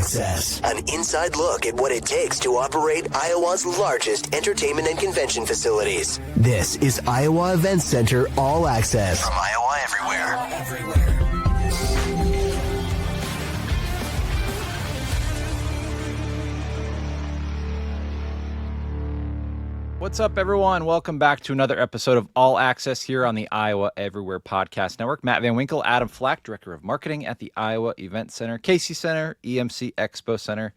Access, an inside look at what it takes to operate Iowa's largest entertainment and convention facilities. This is Iowa Events Center All Access from Iowa Everywhere. What's up, everyone? Welcome back to another episode of All Access here on the Iowa Everywhere Podcast Network. Matt Van Winkle, Adam Flack, Director of Marketing at the Iowa Event Center, Casey Center, EMC Expo Center,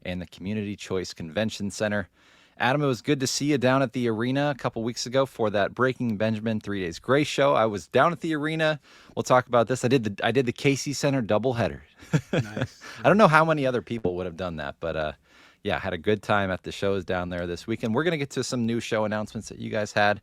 and the Community Choice Convention Center. Adam, it was good to see you down at the arena a couple weeks ago for that Breaking Benjamin 3 Days Grace show. I was down at the arena. We'll talk about this. I did the Casey Center doubleheader. Nice. I don't know how many other people would have done that, but yeah, had a good time at the shows down there this weekend. We're going to get to some new show announcements that you guys had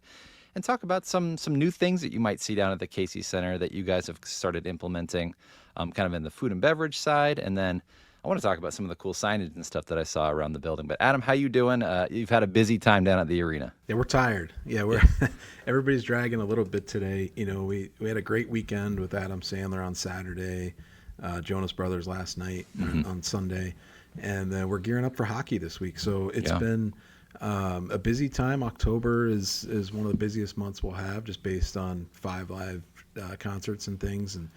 and talk about some new things that you might see down at the Casey Center that you guys have started implementing kind of in the food and beverage side. And then I want to talk about some of the cool signage and stuff that I saw around the building. But Adam, how you doing? You've had a busy time down at the arena. Yeah, we're tired. Yeah, everybody's dragging a little bit today. You know, we had a great weekend with Adam Sandler on Saturday, Jonas Brothers last night on Sunday. And we're gearing up for hockey this week. So it's been a busy time. October is one of the busiest months we'll have just based on 5 live concerts and things. And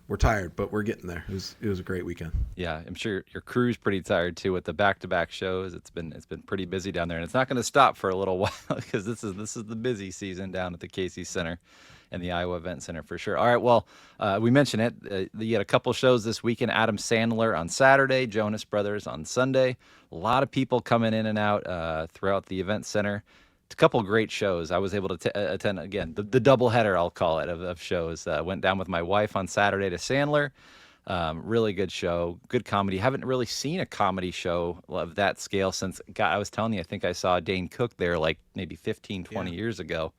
we're tired, but we're getting there. It was a great weekend. Yeah, I'm sure your crew's pretty tired too with the back-to-back shows. It's been pretty busy down there, and it's not going to stop for a little while because this is the busy season down at the Casey Center and the Iowa Event Center for sure. All right, well, we mentioned it. You had a couple shows this weekend. Adam Sandler on Saturday, Jonas Brothers on Sunday. A lot of people coming in and out throughout the event center. It's a couple great shows. I was able to attend, again, the doubleheader, I'll call it, of shows. Went down with my wife on Saturday to Sandler. Really good show, good comedy. Haven't really seen a comedy show of that scale since, God, I was telling you, I think I saw Dane Cook there like maybe 15, 20 years ago.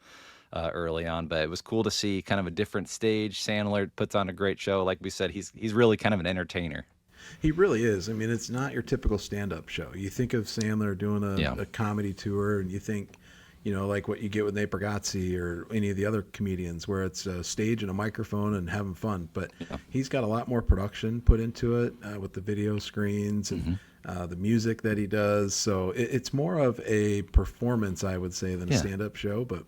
Early on, but it was cool to see kind of a different stage. Sandler puts on a great show. Like we said, he's really kind of an entertainer. He really is. I mean, it's not your typical stand-up show. You think of Sandler doing a comedy tour, and you think, you know, like what you get with Nate Bargatze or any of the other comedians, where it's a stage and a microphone and having fun. But he's got a lot more production put into it with the video screens and the music that he does. So it's more of a performance, I would say, than a stand-up show. But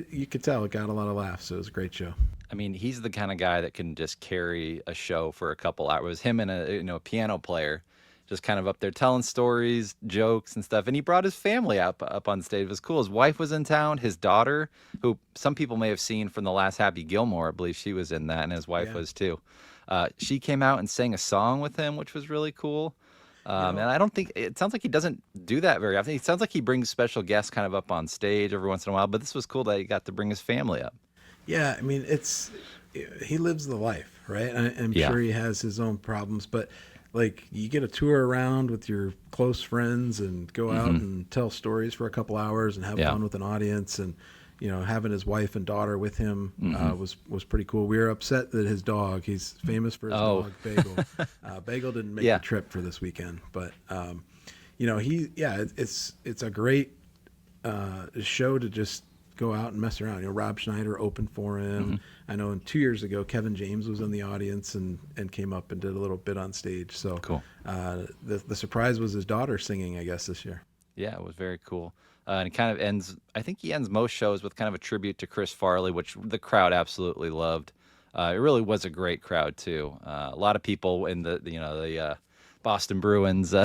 you could tell it got a lot of laughs, so it was a great show. I mean, he's the kind of guy that can just carry a show for a couple hours. Him and a piano player just kind of up there telling stories, jokes and stuff. And he brought his family up on stage. It was cool. His wife was in town. His daughter, who some people may have seen from the last Happy Gilmore, I believe she was in that, and his wife was too. She came out and sang a song with him, which was really cool. And I don't think it sounds like he doesn't do that very often. It sounds like he brings special guests kind of up on stage every once in a while, but this was cool that he got to bring his family up. Yeah, I mean, he lives the life, right? I'm sure he has his own problems, but like you get a tour around with your close friends and go out and tell stories for a couple hours and have fun with an audience, and you know, having his wife and daughter with him was pretty cool. We were upset that his dog, he's famous for his dog, Bagel. Bagel didn't make the trip for this weekend, but you know, it's a great show to just go out and mess around. You know, Rob Schneider opened for him. I know 2 years ago, Kevin James was in the audience and came up and did a little bit on stage. So cool. The surprise was his daughter singing, I guess, this year. Yeah, it was very cool. And it kind of ends, I think he ends most shows with kind of a tribute to Chris Farley, which the crowd absolutely loved. It really was a great crowd, too. A lot of people in the Boston Bruins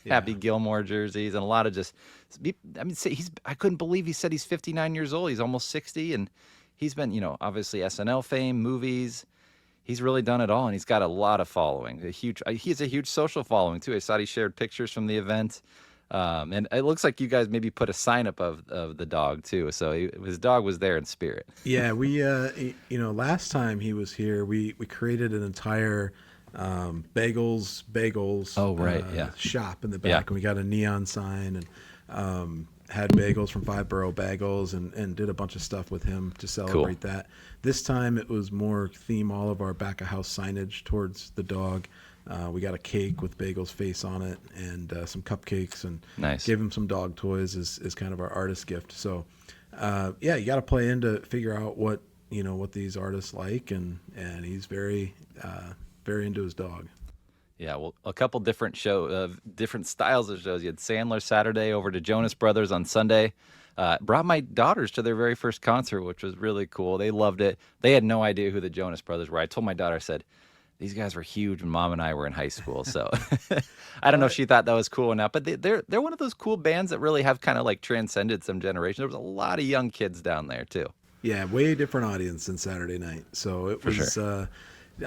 Happy Gilmore jerseys, and a lot of just, I mean, I couldn't believe he said he's 59 years old. He's almost 60, and he's been, you know, obviously SNL fame, movies. He's really done it all, and he's got a lot of following. He has a huge social following, too. I saw he shared pictures from the event. And it looks like you guys maybe put a sign up of the dog too. So his dog was there in spirit. Yeah, we, last time he was here, we created an entire bagels shop in the back, and we got a neon sign and had bagels from Five Borough Bagels and did a bunch of stuff with him to celebrate that. This time it was more theme all of our back of house signage towards the dog. We got a cake with Bagel's face on it and some cupcakes, and gave him some dog toys as kind of our artist gift. So, you got to play in to figure out what these artists like, and he's very into his dog. Yeah, well, a couple different different styles of shows. You had Sandler Saturday, over to Jonas Brothers on Sunday. Brought my daughters to their very first concert, which was really cool. They loved it. They had no idea who the Jonas Brothers were. I told my daughter, I said, these guys were huge when Mom and I were in high school. So I don't know if she thought that was cool or not, but they're one of those cool bands that really have kind of like transcended some generation. There was a lot of young kids down there too. Yeah, way different audience than Saturday night. So it For was. sure.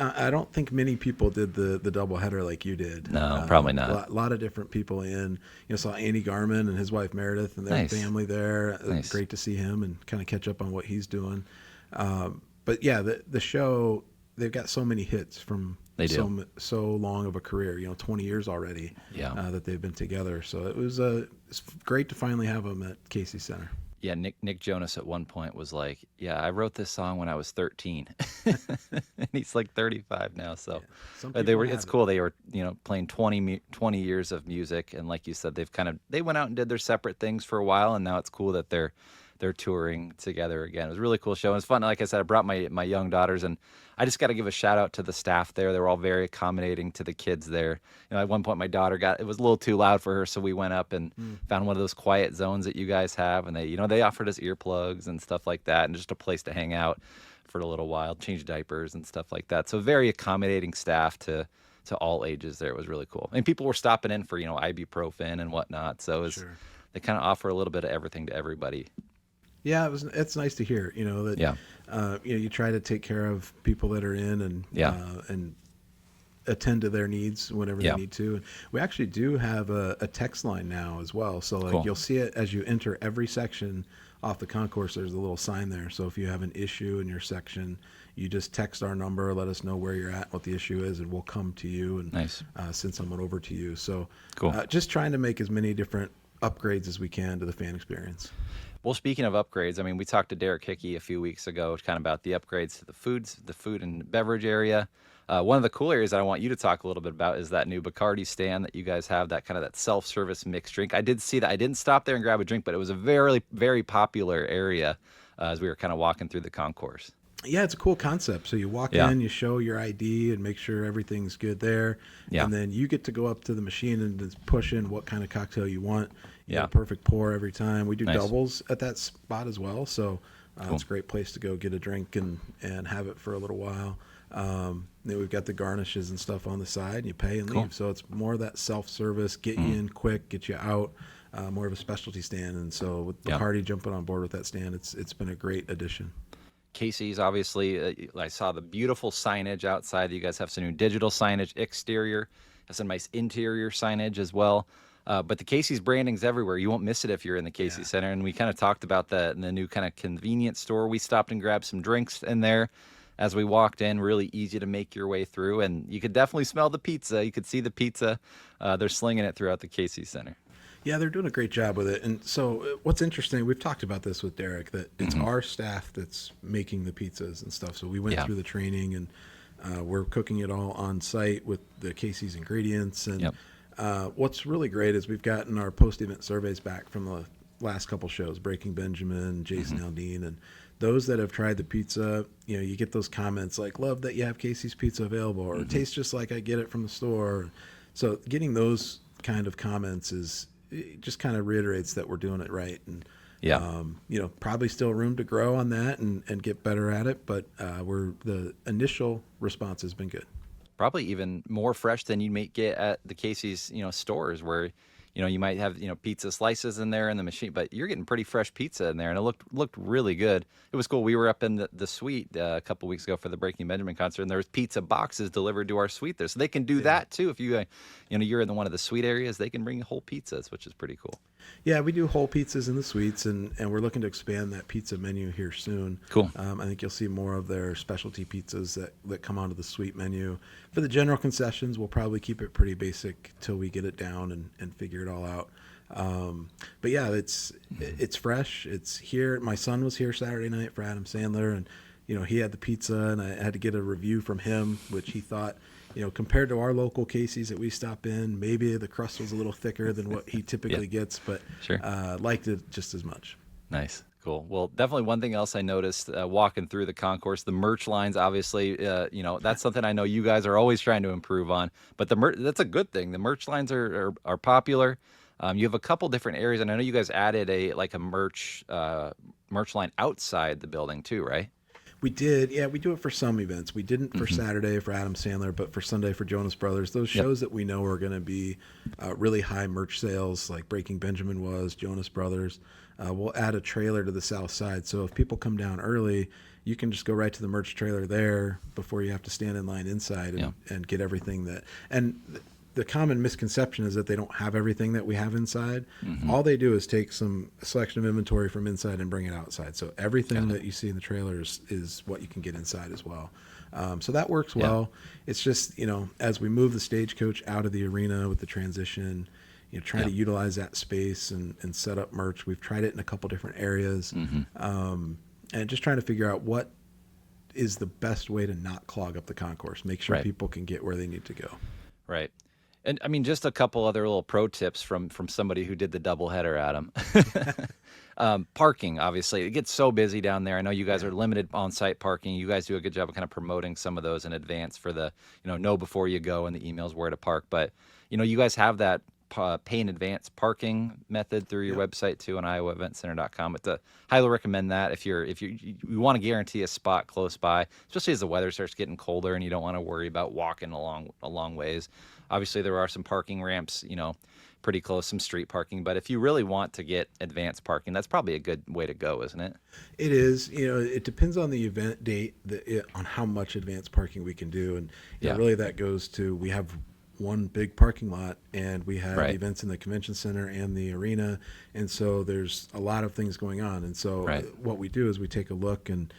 I don't think many people did the doubleheader like you did. No, probably not. A lot of different people in. Saw Andy Garman and his wife Meredith and their Nice. family there. Nice. Great to see him and kind of catch up on what he's doing. But yeah, the show, they've got so many hits from They do. so long of a career. 20 years already. Yeah. That they've been together. So it was it's great to finally have them at Casey Center. Yeah, Nick Jonas at one point was like, "Yeah, I wrote this song when I was 13," and he's like 35 now. So, Some but people it's have cool. They were playing 20 years of music, and like you said, they went out and did their separate things for a while, and now it's cool that they're touring together again. It was a really cool show. It was fun. Like I said, I brought my young daughters, and I just got to give a shout out to the staff there. They were all very accommodating to the kids there. At one point, my daughter it was a little too loud for her, so we went up and found one of those quiet zones that you guys have, and they offered us earplugs and stuff like that, and just a place to hang out for a little while, change diapers and stuff like that. So very accommodating staff to all ages there. It was really cool, and people were stopping in for ibuprofen and whatnot. So Sure. they kind of offer a little bit of everything to everybody. Yeah, it's nice to hear, that Yeah. you try to take care of people that are in and attend to their needs whenever Yeah. they need to. And we actually do have a text line now as well. So Cool. you'll see it as you enter every section off the concourse. There's a little sign there. So if you have an issue in your section, you just text our number, let us know where you're at, what the issue is, and we'll come to you and Nice. send someone over to you. So Cool. just trying to make as many different upgrades as we can to the fan experience. Well, speaking of upgrades, I mean, we talked to Derek Hickey a few weeks ago kind of about the upgrades to the food and beverage area. One of the cool areas that I want you to talk a little bit about is that new Bacardi stand that you guys have, that kind of that self-service mixed drink. I did see that. I didn't stop there and grab a drink, but it was a very, very popular area as we were kind of walking through the concourse. Yeah, it's a cool concept. So you walk Yeah. in, you show your ID and make sure everything's good there. Yeah. And then you get to go up to the machine and just push in what kind of cocktail you want. You Yeah. get a perfect pour every time. We do Nice. doubles at that spot as well. So Cool. it's a great place to go get a drink and have it for a little while. Then we've got the garnishes and stuff on the side, and you pay and Cool. leave. So it's more of that self-service, get you in quick, get you out, more of a specialty stand. And so with Yeah. Bacardi jumping on board with that stand, it's been a great addition. Casey's, obviously, I saw the beautiful signage outside. You guys have some new digital signage exterior, have some nice interior signage as well. But the Casey's branding's everywhere. You won't miss it if you're in the Casey's Center. And we kind of talked about that in the new kind of convenience store. We stopped and grabbed some drinks in there as we walked in. Really easy to make your way through. And you could definitely smell the pizza. You could see the pizza. They're slinging it throughout the Casey's Center. Yeah, they're doing a great job with it. And so what's interesting, we've talked about this with Derek, that it's our staff that's making the pizzas and stuff. So we went Yeah. through the training and we're cooking it all on site with the Casey's ingredients. And Yep. what's really great is we've gotten our post-event surveys back from the last couple shows, Breaking Benjamin, Jason Aldean, and those that have tried the pizza, you get those comments like, love that you have Casey's pizza available, or it tastes just like I get it from the store. So getting those kind of comments it just kind of reiterates that we're doing it right. And, Yeah. probably still room to grow on that and get better at it. But the initial response has been good. Probably even more fresh than you might get at the Casey's, stores where, you might have, pizza slices in there in the machine, but you're getting pretty fresh pizza in there, and it looked really good. It was cool. We were up in the suite a couple weeks ago for the Breaking Benjamin concert, and there was pizza boxes delivered to our suite there, so they can do that too. If you, you're in one of the suite areas, they can bring whole pizzas, which is pretty cool. Yeah, we do whole pizzas in the suites, and we're looking to expand that pizza menu here soon. Cool. I think you'll see more of their specialty pizzas that come onto the suite menu. For the general concessions, we'll probably keep it pretty basic till we get it down and figure it all out. But yeah, it's fresh. It's here. My son was here Saturday night for Adam Sandler, and he had the pizza, and I had to get a review from him, which he thought, compared to our local Casey's that we stop in, maybe the crust was a little thicker than what he typically gets, but Sure. liked it just as much. Nice. Cool. Well, definitely one thing else I noticed walking through the concourse, the merch lines, obviously, that's something I know you guys are always trying to improve on. But that's a good thing. The merch lines are popular. You have a couple different areas, and I know you guys added a merch line outside the building too, right? We did. Yeah, we do it for some events. We didn't for Saturday for Adam Sandler, but for Sunday for Jonas Brothers. Those shows that we know are going to be really high merch sales, like Breaking Benjamin was, Jonas Brothers. We'll add a trailer to the south side. So if people come down early, you can just go right to the merch trailer there before you have to stand in line inside and get everything that. And the common misconception is that they don't have everything that we have inside. All they do is take a selection of inventory from inside and bring it outside. So everything that you see in the trailers is what you can get inside as well. So that works well. It's just, as we move the stagecoach out of the arena with the transition, try to utilize that space and set up merch. We've tried it in a couple different areas, and just trying to figure out what is the best way to not clog up the concourse. Make sure people can get where they need to go. Right. And I mean, just a couple other little pro tips from somebody who did the doubleheader, Adam. Parking, obviously, it gets so busy down there. I know you guys are limited on-site parking. You guys do a good job of kind of promoting some of those in advance for the, know before you go and the emails where to park. But, you guys have that pay in advance parking method through your website too on iowaeventcenter.com. But highly recommend that if you want to guarantee a spot close by, especially as the weather starts getting colder and you don't want to worry about walking a long ways. Obviously, there are some parking ramps, pretty close, some street parking. But if you really want to get advanced parking, that's probably a good way to go, isn't it? It is. It depends on the event date, on how much advanced parking we can do. And really that goes to, we have one big parking lot and we have events in the convention center and the arena. And so there's a lot of things going on. And so what we do is we take a look and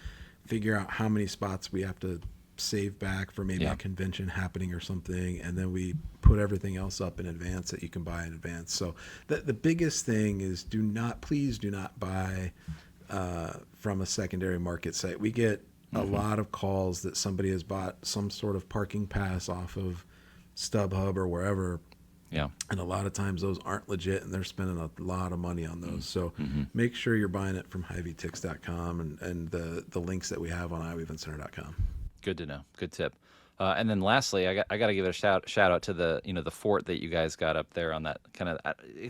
figure out how many spots we have to save back for maybe a convention happening or something, and then we put everything else up in advance that you can buy in advance. So the biggest thing is please do not buy from a secondary market site. We get a lot of calls that somebody has bought some sort of parking pass off of StubHub or wherever. Yeah. And a lot of times those aren't legit and they're spending a lot of money on those. So make sure you're buying it from HyVeeTix.com and the links that we have on iowaeventcenter.com. Good to know. Good tip. And then lastly, I got to give it a shout out to the the fort that you guys got up there on that kind of.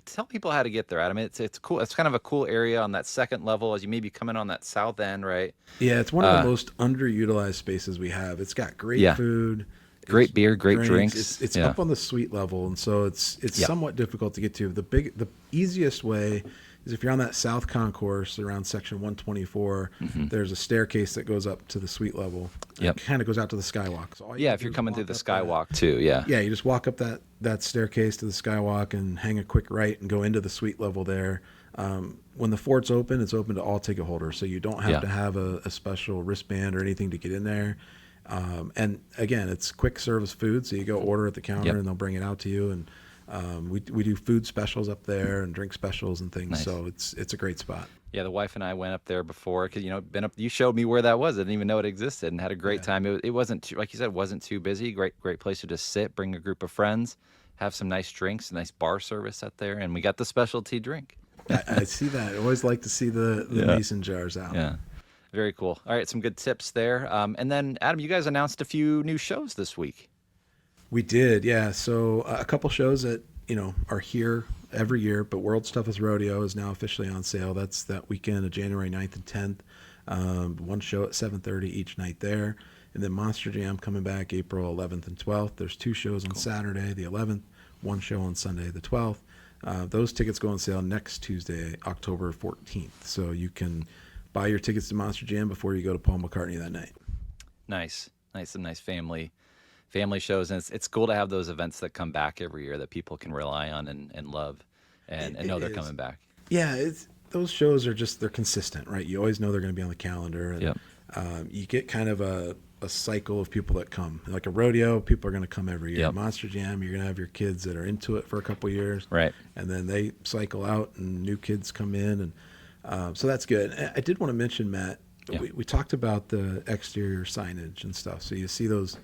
Tell people how to get there, Adam. It's cool. It's kind of a cool area on that second level as you maybe come in on that south end, right? Yeah, it's one of the most underutilized spaces we have. It's got great food, great beer, great drinks. It's up on the suite level, and so it's somewhat difficult to get to. The easiest way is if you're on that south concourse around section 124, there's a staircase that goes up to the suite level. It kind of goes out to the skywalk. So if you're coming through the skywalk too, Yeah, you just walk up that staircase to the skywalk and hang a quick right and go into the suite level there. When the fort's open, it's open to all ticket holders, so you don't have to have a special wristband or anything to get in there. And again, it's quick service food, so you go order at the counter and they'll bring it out to you. And we do food specials up there and drink specials and things. Nice. So it's a great spot. Yeah, the wife and I went up there before because been up. You showed me where that was. I didn't even know it existed, and had a great time. It wasn't too, like you said, it wasn't too busy. Great place to just sit, bring a group of friends, have some nice drinks, nice bar service up there, and we got the specialty drink. I see that. I always like to see the mason jars out. Yeah. Very cool. All right, some good tips there. And then, Adam, you guys announced a few new shows this week. We did, yeah. So a couple shows that are here every year, but World's Toughest Rodeo is now officially on sale. That's that weekend of January 9th and 10th. One show at 7:30 each night there. And then Monster Jam coming back April 11th and 12th. There's two shows on Saturday, the 11th, one show on Sunday, the 12th. Those tickets go on sale next Tuesday, October 14th. So you can buy your tickets to Monster Jam before you go to Paul McCartney that night. Nice. Some nice family shows, and it's cool to have those events that come back every year that people can rely on and love and know they're coming back. Yeah, those shows are they're consistent, right? You always know they're going to be on the calendar, and you get kind of a cycle of people that come. Like a rodeo, people are going to come every year. Monster Jam, you're going to have your kids that are into it for a couple of years, right? And then they cycle out, and new kids come in, and so that's good. I did want to mention, Matt, we talked about the exterior signage and stuff. So you see those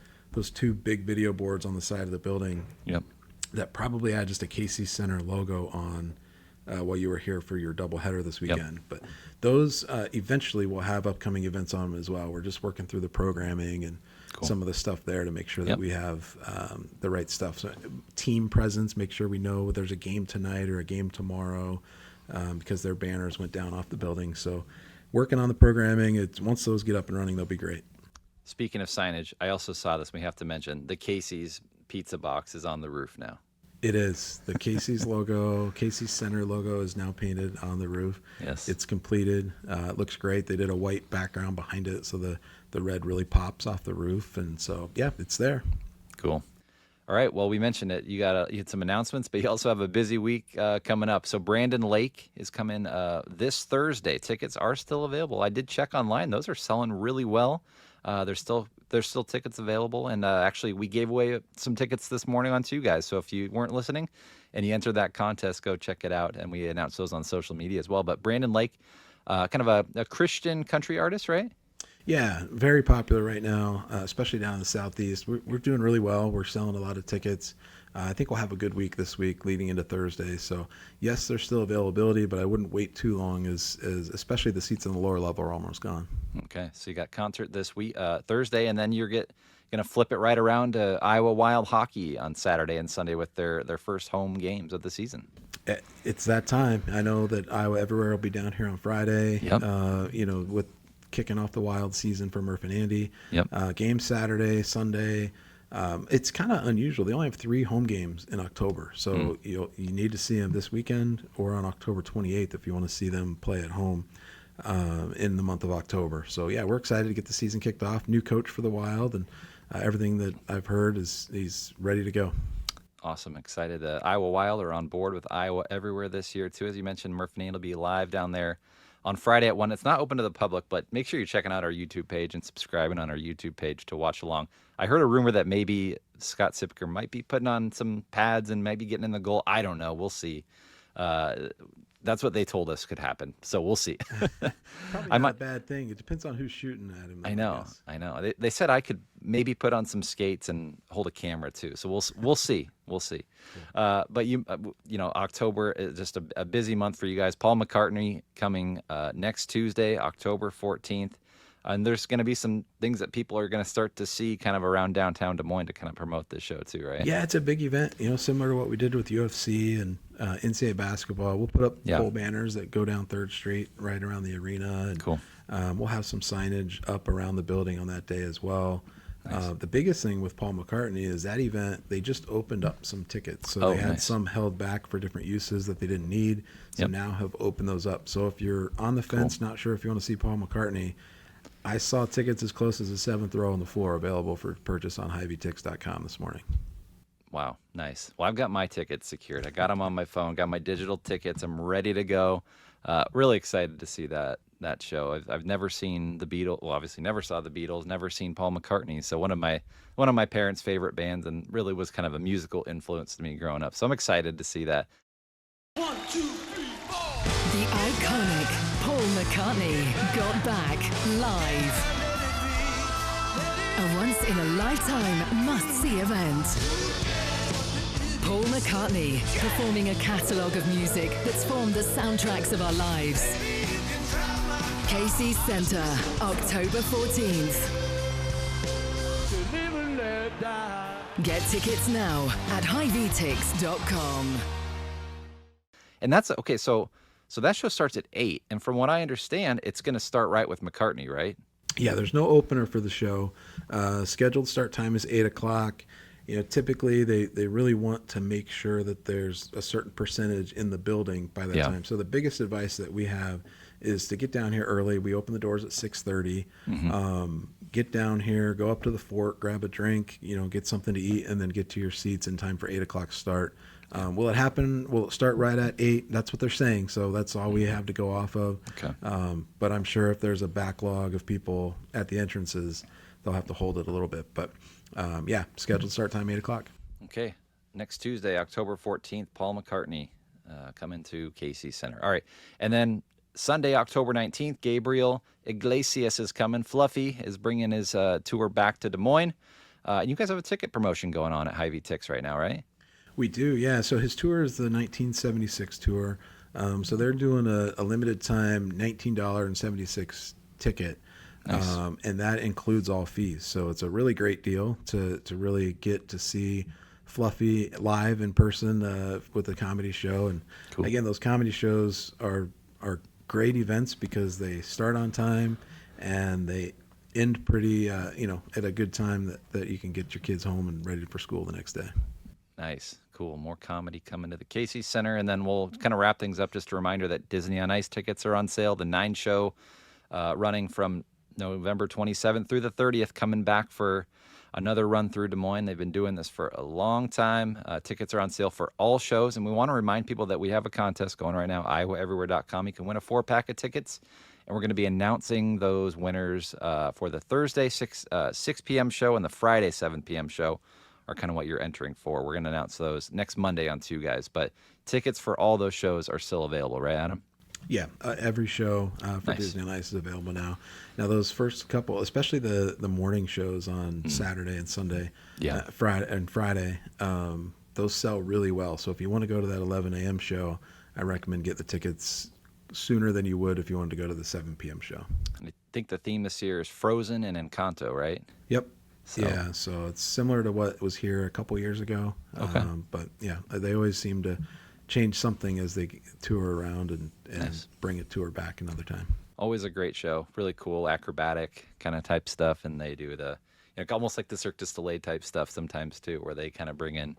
two big video boards on the side of the building that probably had just a Casey Center logo on while you were here for your doubleheader this weekend. But those eventually will have upcoming events on them as well. We're just working through the programming and some of the stuff there to make sure that we have the right stuff. So team presence, make sure we know there's a game tonight or a game tomorrow, because their banners went down off the building. So working on the programming. Once those get up and running, they'll be great. Speaking of signage, I also saw this. We have to mention the Casey's pizza box is on the roof now. It is. The Casey's logo, Casey's Center logo is now painted on the roof. Yes. It's completed. It looks great. They did a white background behind it, so the red really pops off the roof. And so, yeah, it's there. Cool. All right. Well, we mentioned it. You had some announcements, but you also have a busy week coming up. So Brandon Lake is coming this Thursday. Tickets are still available. I did check online. Those are selling really well. There's still tickets available, and actually we gave away some tickets this morning on to you guys. So if you weren't listening and you entered that contest, go check it out, and we announced those on social media as well. But Brandon Lake, kind of a Christian country artist, right? Yeah, very popular right now, especially down in the Southeast. We're doing really well. We're selling a lot of tickets. I think we'll have a good week this week leading into Thursday. So, yes, there's still availability, but I wouldn't wait too long, as especially the seats in the lower level are almost gone. Okay, so you got concert this week, Thursday, and then you're going to flip it right around to Iowa Wild hockey on Saturday and Sunday with their first home games of the season. It's that time. I know that Iowa Everywhere will be down here on Friday. Yep. With kicking off the Wild season for Murph and Andy. Yep. Game Saturday, Sunday. It's kind of unusual. They only have 3 home games in October, so you need to see them this weekend or on October 28th if you want to see them play at home in the month of October. So yeah, we're excited to get the season kicked off. New coach for the Wild, and everything that I've heard is he's ready to go. Awesome. Excited. Iowa Wild are on board with Iowa Everywhere this year too. As you mentioned, Murph and Andy will be live down there on Friday at 1. It's not open to the public, but make sure you're checking out our YouTube page and subscribing on our YouTube page to watch along. I heard a rumor that maybe Scott Sipker might be putting on some pads and maybe getting in the goal. I don't know. We'll see. That's what they told us could happen. So we'll see. Probably not a bad thing. It depends on who's shooting at him. I know. They said I could maybe put on some skates and hold a camera too. So we'll see. We'll see. Cool. But October is just a busy month for you guys. Paul McCartney coming next Tuesday, October 14th. And there's going to be some things that people are going to start to see kind of around downtown Des Moines to kind of promote this show too, right? Yeah, it's a big event, similar to what we did with UFC and NCAA basketball. We'll put up pole banners that go down 3rd Street right around the arena. And, cool. We'll have some signage up around the building on that day as well. Nice. The biggest thing with Paul McCartney is that event, they just opened up some tickets. So they had some held back for different uses that they didn't need. So now have opened those up. So if you're on the fence, not sure if you want to see Paul McCartney, I saw tickets as close as the 7th row on the floor available for purchase on HyVeeTix.com this morning. Wow, nice. Well, I've got my tickets secured. I got them on my phone, got my digital tickets. I'm ready to go. Really excited to see that show. I've never seen the Beatles. Well, obviously never saw the Beatles, never seen Paul McCartney. So one of my parents' favorite bands, and really was kind of a musical influence to me growing up. So I'm excited to see that. 1, 2, 3, 4. The iconic Paul McCartney got back live. A once-in-a-lifetime must-see event. Paul McCartney, performing a catalogue of music that's formed the soundtracks of our lives. Casey's Center, October 14th. Get tickets now at HyVeeTix.com. And that's okay. So that show starts at 8, and from what I understand, it's going to start right with McCartney, right? Yeah, there's no opener for the show. Scheduled start time is 8 o'clock. Typically they really want to make sure that there's a certain percentage in the building by that time. So the biggest advice that we have is to get down here early. We open the doors at 6:30. Get down here, go up to the fort, grab a drink, get something to eat, and then get to your seats in time for 8 o'clock start. Will it happen? Will it start right at 8? That's what they're saying. So that's all we have to go off of. Okay. But I'm sure if there's a backlog of people at the entrances, they'll have to hold it a little bit. But scheduled start time 8 o'clock. Okay. Next Tuesday, October 14th, Paul McCartney coming to Casey's Center. All right. And then Sunday, October 19th, Gabriel Iglesias is coming. Fluffy is bringing his tour back to Des Moines. You guys have a ticket promotion going on at HyVeeTix right now, right? We do, yeah. So his tour is the 1976 tour. So they're doing a limited time $19.76 ticket. Nice. And that includes all fees. So it's a really great deal to really get to see Fluffy live in person with a comedy show. And Cool. Again, those comedy shows are great events because they start on time and they end pretty, at a good time that you can get your kids home and ready for school the next day. Nice. Cool. More comedy coming to the Casey Center. And then we'll kind of wrap things up. Just a reminder that Disney on Ice tickets are on sale. The 9 show running from November 27th through the 30th, coming back for another run through Des Moines. They've been doing this for a long time. Tickets are on sale for all shows. And we want to remind people that we have a contest going right now, iowaeverywhere.com. You can win a 4-pack of tickets. And we're going to be announcing those winners for the Thursday 6 p.m. show and the Friday 7 p.m. show are kind of what you're entering for. We're going to announce those next Monday on 2 Guys. But tickets for all those shows are still available, right, Adam? Yeah, every show for Nice. Disney on Ice is available now. Now, those first couple, especially the morning shows on Saturday and Sunday, Yeah. Friday, those sell really well. So if you want to go to that 11 a.m. show, I recommend get the tickets sooner than you would if you wanted to go to the 7 p.m. show. I think the theme this year is Frozen and Encanto, right? Yep. So- Yeah, so it's similar to what was here a couple years ago. Okay. But yeah, they always seem to change something as they tour around and Nice. bring a tour back another time. Always a great show. Really cool, acrobatic kind of type stuff. And they do almost like the Cirque du Soleil type stuff sometimes too, where they kind of bring in,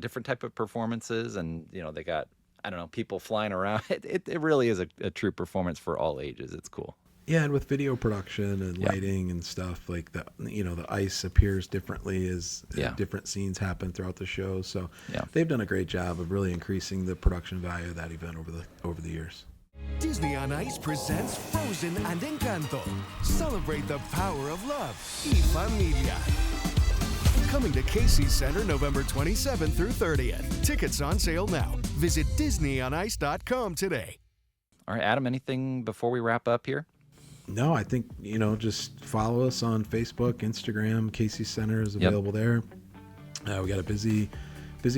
different type of performances. And, they got, people flying around. It really is a true performance for all ages. It's cool. Yeah, and with video production and Yeah. lighting and stuff, like the ice appears differently as Yeah. different scenes happen throughout the show. So Yeah. they've done a great job of really increasing the production value of that event over the years. Disney on Ice presents Frozen and Encanto. Celebrate the power of love. Y Familia. Coming to Casey Center November 27th through 30th. Tickets on sale now. Visit DisneyOnIce.com today. All right, Adam, anything before we wrap up here? No, I think, just follow us on Facebook, Instagram. Casey Center is available there. We got a busy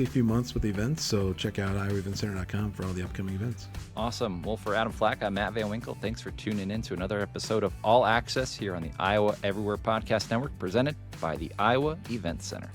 few months with events, so check out iowaeventcenter.com for all the upcoming events. Awesome. Well, for Adam Flack, I'm Matt Van Winkle. Thanks for tuning in to another episode of All Access here on the Iowa Everywhere Podcast Network, presented by the Iowa Event Center.